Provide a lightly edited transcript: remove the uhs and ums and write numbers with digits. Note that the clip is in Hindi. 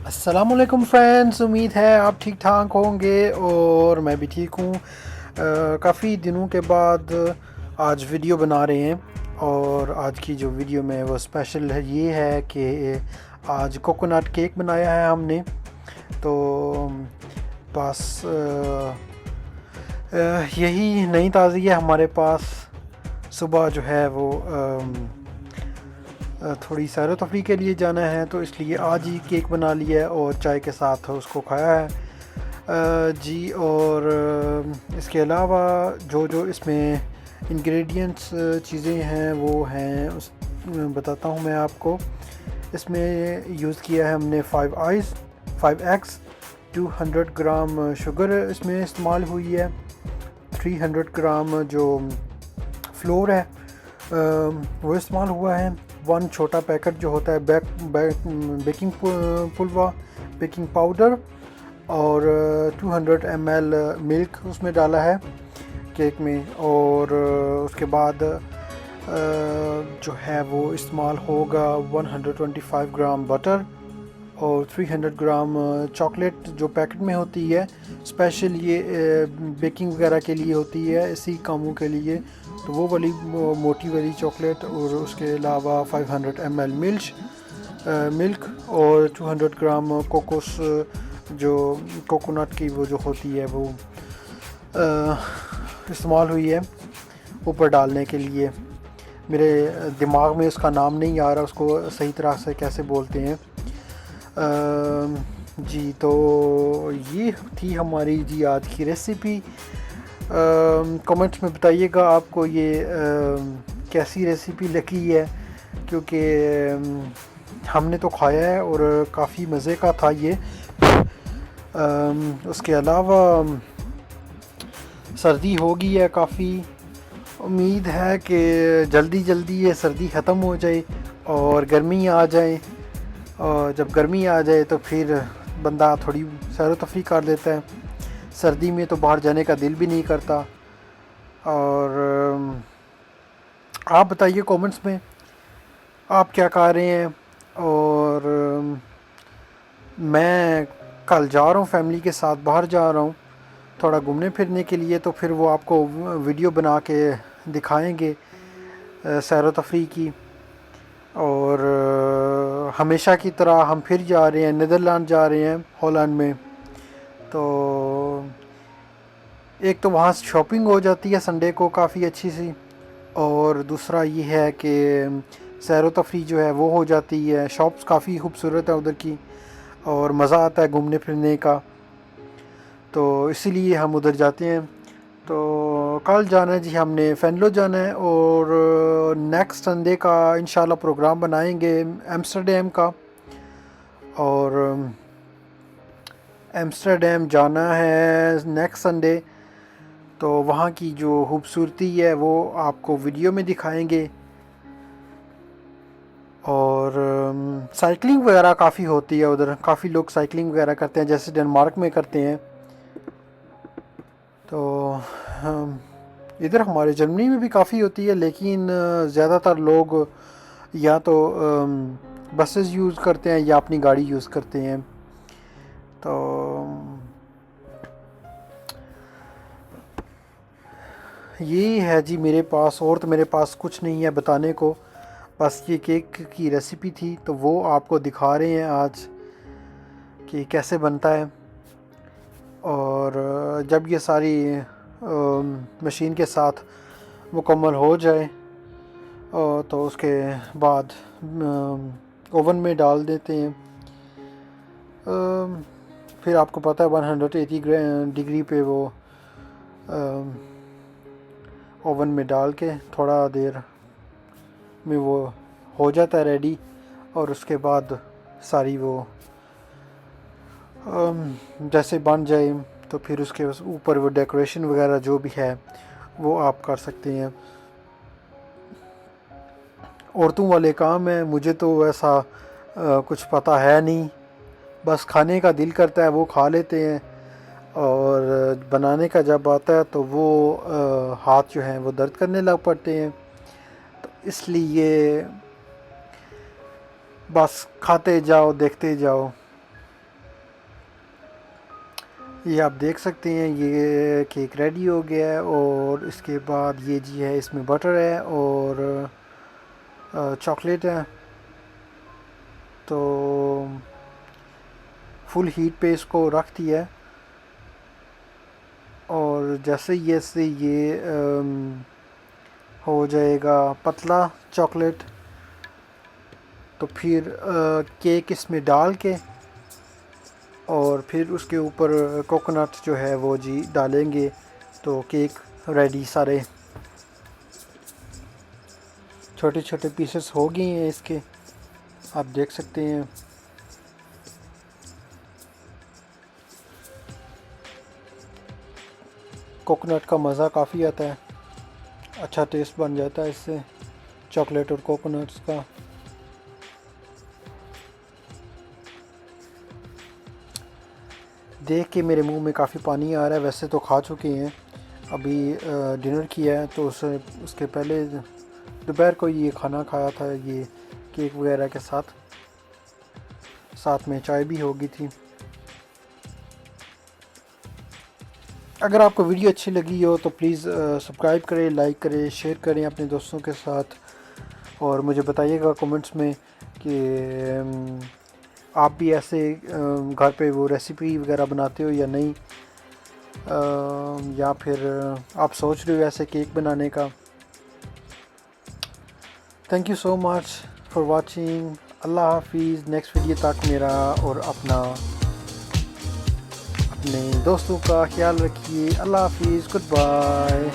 अस्सलामुअलैकुम फ्रेंड्स, उम्मीद है आप ठीक ठाक होंगे और मैं भी ठीक हूँ। काफ़ी दिनों के बाद आज वीडियो बना रहे हैं और आज की जो वीडियो में वो स्पेशल है ये है कि आज कोकोनट केक बनाया है हमने। तो बस यही नई ताज़ी है हमारे पास। सुबह जो है वो थोड़ी सैर तफरी के लिए जाना है तो इसलिए आज ही केक बना लिया है और चाय के साथ उसको खाया है। जी, और इसके अलावा जो जो इसमें इंग्रेडिएंट्स चीज़ें हैं वो हैं उस बताता हूँ मैं आपको। इसमें यूज़ किया है हमने 5 एग्स, 200 ग्राम शुगर इसमें इस्तेमाल हुई है, 300 ग्राम जो फ्लोर है वो इस्तेमाल हुआ है, 1 छोटा पैकेट जो होता है बेकिंग पुलवा बेकिंग पाउडर और 200 ml मिल्क उसमें डाला है केक में। और उसके बाद जो है वो इस्तेमाल होगा 125 ग्राम बटर और 300 ग्राम चॉकलेट जो पैकेट में होती है, स्पेशल ये बेकिंग वगैरह के लिए होती है, इसी कामों के लिए, तो वो वाली मोटी वाली चॉकलेट। और उसके अलावा 500 ml मिल्क और 200 ग्राम कोकोस जो कोकोनट की वो जो होती है वो इस्तेमाल हुई है ऊपर डालने के लिए। मेरे दिमाग में उसका नाम नहीं आ रहा, उसको सही तरह से कैसे बोलते हैं। जी, तो ये थी हमारी जी आज की रेसिपी। कमेंट्स में बताइएगा आपको ये कैसी रेसिपी लगी है, क्योंकि हमने तो खाया है और काफ़ी मज़े का था ये। उसके अलावा सर्दी हो गई है काफ़ी, उम्मीद है कि जल्दी जल्दी ये सर्दी ख़त्म हो जाए और गर्मी आ जाए। और जब गर्मी आ जाए तो फिर बंदा थोड़ी सैर तफरी कर लेता है, सर्दी में तो बाहर जाने का दिल भी नहीं करता। और आप बताइए कमेंट्स में आप क्या खा रहे हैं। और मैं कल जा रहा हूँ, फैमिली के साथ बाहर जा रहा हूँ थोड़ा घूमने फिरने के लिए, तो फिर वो आपको वीडियो बना के दिखाएंगे सैर तफरी की। और हमेशा की तरह हम फिर जा रहे हैं, नीदरलैंड जा रहे हैं, हॉलैंड में। तो एक तो वहाँ शॉपिंग हो जाती है संडे को काफ़ी अच्छी सी, और दूसरा ये है कि सैर तफरी जो है वो हो जाती है, शॉप्स काफ़ी खूबसूरत है उधर की और मज़ा आता है घूमने फिरने का, तो इसीलिए हम उधर जाते हैं। तो कल जाना है जी, हमने फेनलो जाना है और नेक्स्ट संडे का इंशाल्लाह प्रोग्राम बनाएंगे एम्स्टरडेम का। और एम्स्टरडेम जाना है नेक्स्ट संडे, तो वहाँ की जो खूबसूरती है वो आपको वीडियो में दिखाएंगे। और साइकिलिंग वगैरह काफ़ी होती है उधर, काफ़ी लोग साइकिलिंग वगैरह करते हैं जैसे डेनमार्क में करते हैं। तो इधर हमारे जर्मनी में भी काफ़ी होती है, लेकिन ज़्यादातर लोग या तो बसेस यूज़ करते हैं या अपनी गाड़ी यूज़ करते हैं। तो यही है जी मेरे पास, और तो मेरे पास कुछ नहीं है बताने को, बस ये केक की रेसिपी थी तो वो आपको दिखा रहे हैं आज कि कैसे बनता है। और जब ये सारी मशीन के साथ मुकम्मल हो जाए तो उसके बाद ओवन में डाल देते हैं। फिर आपको पता है 180 डिग्री पे वो ओवन में डाल के थोड़ा देर में वो हो जाता है रेडी। और उसके बाद सारी वो जैसे बन जाए तो फिर उसके ऊपर वो डेकोरेशन वगैरह जो भी है वो आप कर सकते हैं। औरतों वाले काम है, मुझे तो ऐसा कुछ पता है नहीं, बस खाने का दिल करता है वो खा लेते हैं, और बनाने का जब आता है तो वो हाथ जो हैं वो दर्द करने लग पड़ते हैं। तो इसलिए बस खाते जाओ देखते जाओ। ये आप देख सकते हैं ये केक रेडी हो गया है। और इसके बाद ये जी है, इसमें बटर है और चॉकलेट है। तो फुल हीट पे इसको रख दिया है। और जैसे ये हो जाएगा पतला चॉकलेट, तो फिर केक इसमें डाल के और फिर उसके ऊपर कोकोनट जो है वो जी डालेंगे, तो केक रेडी। सारे छोटे छोटे पीसेस हो गए हैं इसके, आप देख सकते हैं। कोकोनट का मज़ा काफ़ी आता है, अच्छा टेस्ट बन जाता है इससे, चॉकलेट और कोकोनट्स का। देख के मेरे मुंह में काफ़ी पानी आ रहा है। वैसे तो खा चुके हैं, अभी डिनर किया है, तो उसके पहले दोपहर को ये खाना खाया था, ये केक वगैरह के साथ में चाय भी हो गई थी। अगर आपको वीडियो अच्छी लगी हो तो प्लीज़ सब्सक्राइब करें, लाइक करें, शेयर करें अपने दोस्तों के साथ। और मुझे बताइएगा कमेंट्स में कि आप भी ऐसे घर पे वो रेसिपी वगैरह बनाते हो या नहीं, या फिर आप सोच रहे हो ऐसे केक बनाने का। Thank you so much for watching. अल्लाह हाफिज़। नेक्स्ट वीडियो तक मेरा और अपने दोस्तों का ख्याल रखिए। अल्लाह हाफिज़, गुड बाय।